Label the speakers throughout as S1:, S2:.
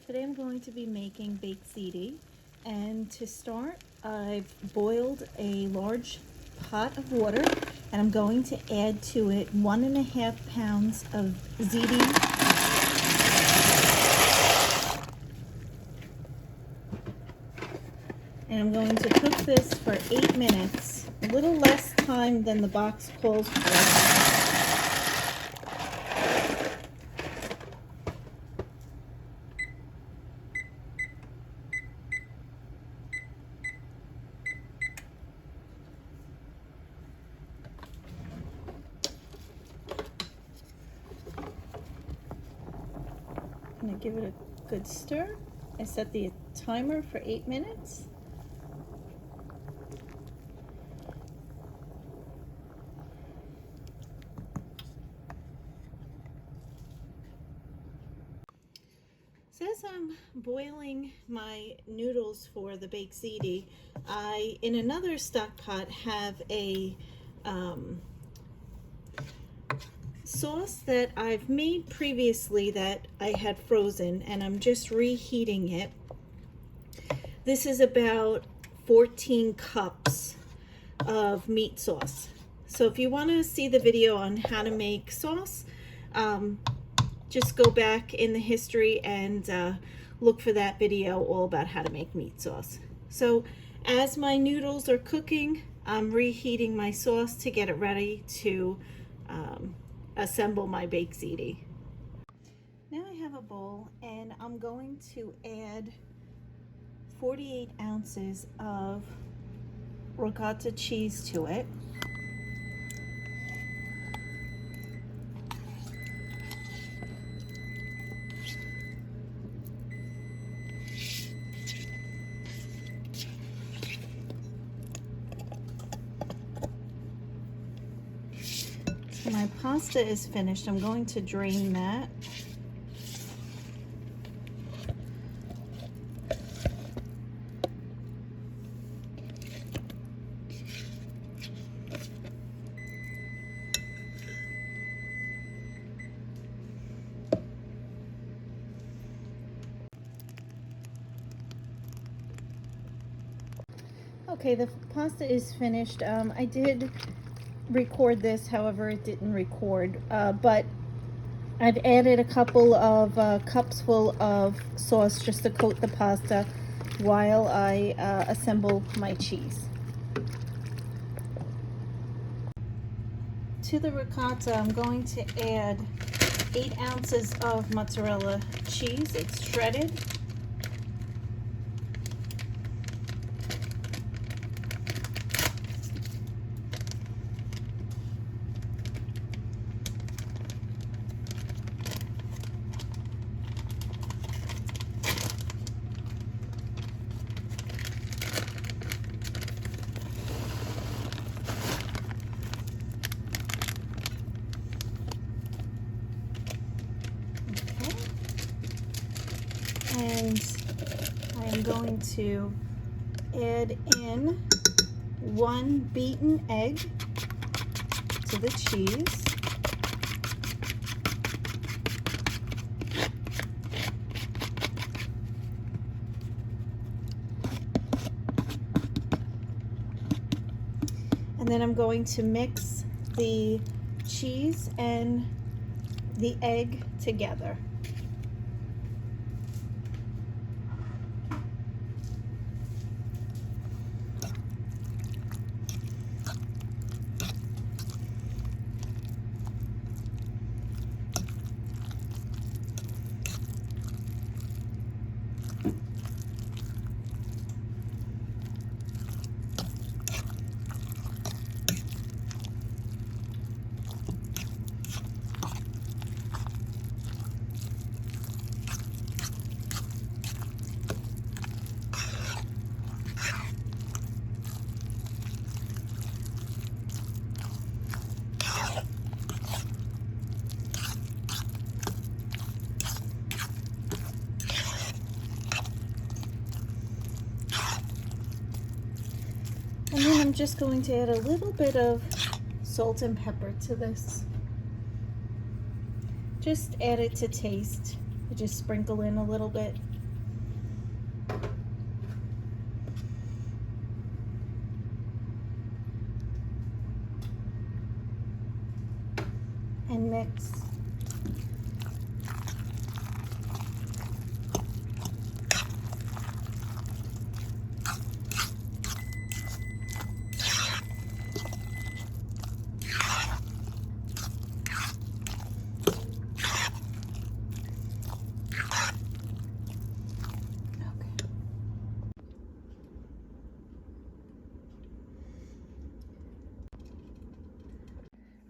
S1: Today I'm going to be making baked ziti, and to start I've boiled a large pot of water and I'm going to add to it 1.5 pounds of ziti. And I'm going to cook this for 8 minutes, a little less time than the box calls for. I'm going to give it a good stir. I set the timer for 8 minutes. As I'm boiling my noodles for the baked ziti, I, in another stock pot, have a sauce that I've made previously that I had frozen, and I'm just reheating it. This is about 14 cups of meat sauce. So if you want to see the video on how to make sauce, just go back in the history and look for that video all about how to make meat sauce. So as my noodles are cooking, I'm reheating my sauce to get it ready to assemble my baked ziti. Now I have a bowl and I'm going to add 48 ounces of ricotta cheese to it. My pasta is finished. I'm going to drain that. Okay, the pasta is finished. I did record this, however it didn't record, but I've added a couple of cups full of sauce just to coat the pasta while I assemble my cheese. To the ricotta, I'm going to add 8 ounces of mozzarella cheese. It's shredded. And I am going to add in 1 beaten egg to the cheese. And then I'm going to mix the cheese and the egg together. And then I'm just going to add a little bit of salt and pepper to this. Just add it to taste. You just sprinkle in a little bit. and mix.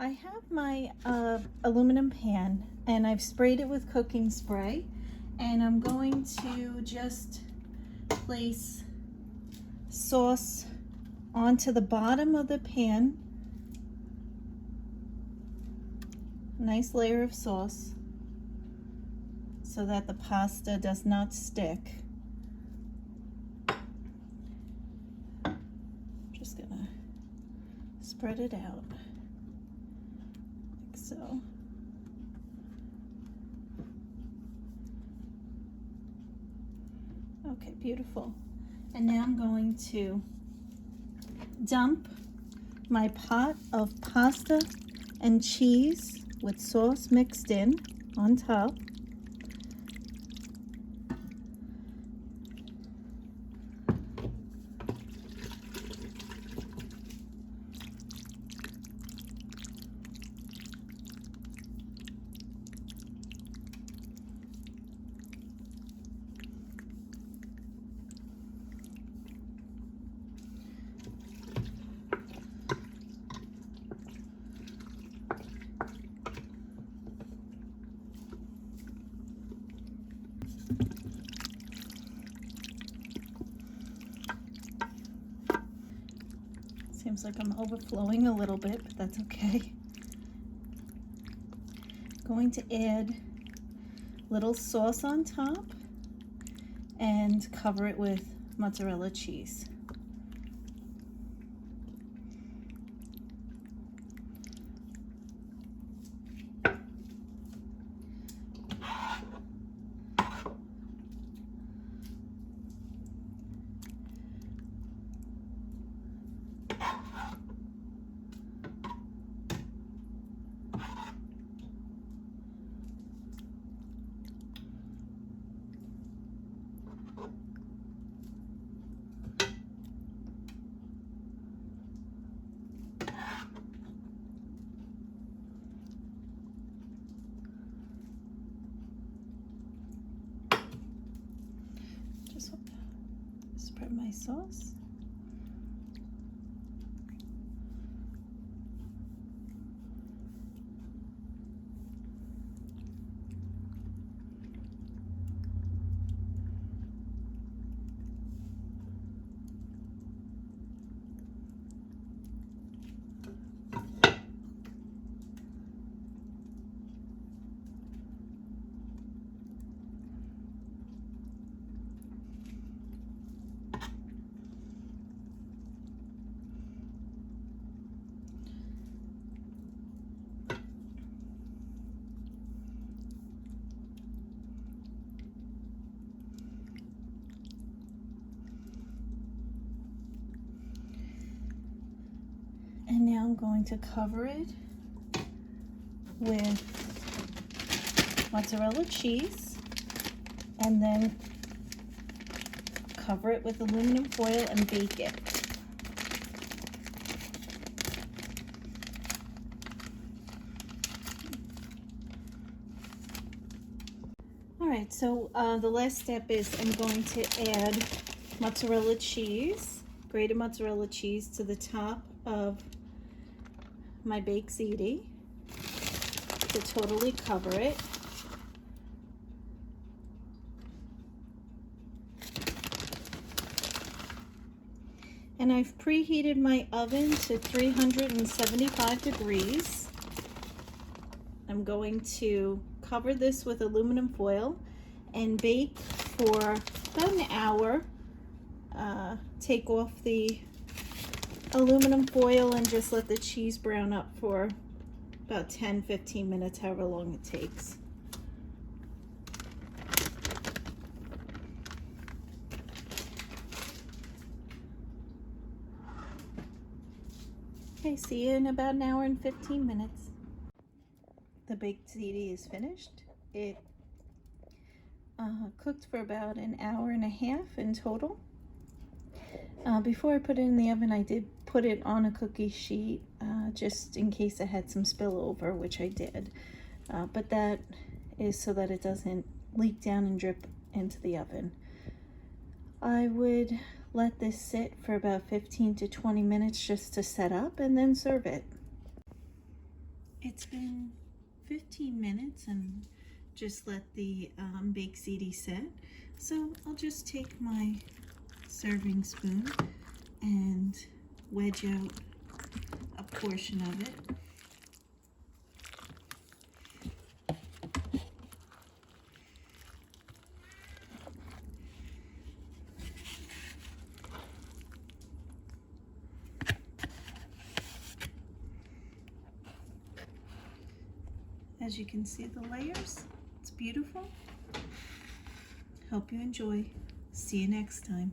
S1: I have my aluminum pan and I've sprayed it with cooking spray, and I'm going to just place sauce onto the bottom of the pan. Nice layer of sauce so that the pasta does not stick. Just gonna spread it out like so. Okay, beautiful. And now I'm going to dump my pot of pasta and cheese with sauce mixed in on top. Seems like I'm overflowing a little bit, but that's okay. Going to add little sauce on top and cover it with mozzarella cheese. Just spread my sauce. And now I'm going to cover it with mozzarella cheese and then cover it with aluminum foil and bake it. All right, so the last step is I'm going to add mozzarella cheese, grated mozzarella cheese to the top of my baked ziti to totally cover it. And I've preheated my oven to 375 degrees. I'm going to cover this with aluminum foil and bake for about an hour. Take off the aluminum foil and just let the cheese brown up for about 10-15 minutes, however long it takes. Okay, see you in about an hour and 15 minutes. the baked ziti is finished. It cooked for about an hour and a half in total. Before I put it in the oven, I did put it on a cookie sheet just in case it had some spillover, which I did. But that is so that it doesn't leak down and drip into the oven. I would let this sit for about 15 to 20 minutes just to set up and then serve it. It's been 15 minutes and just let the baked ziti set. So I'll just take my serving spoon and wedge out a portion of it. As you can see the layers, it's beautiful. Hope you enjoy. See you next time.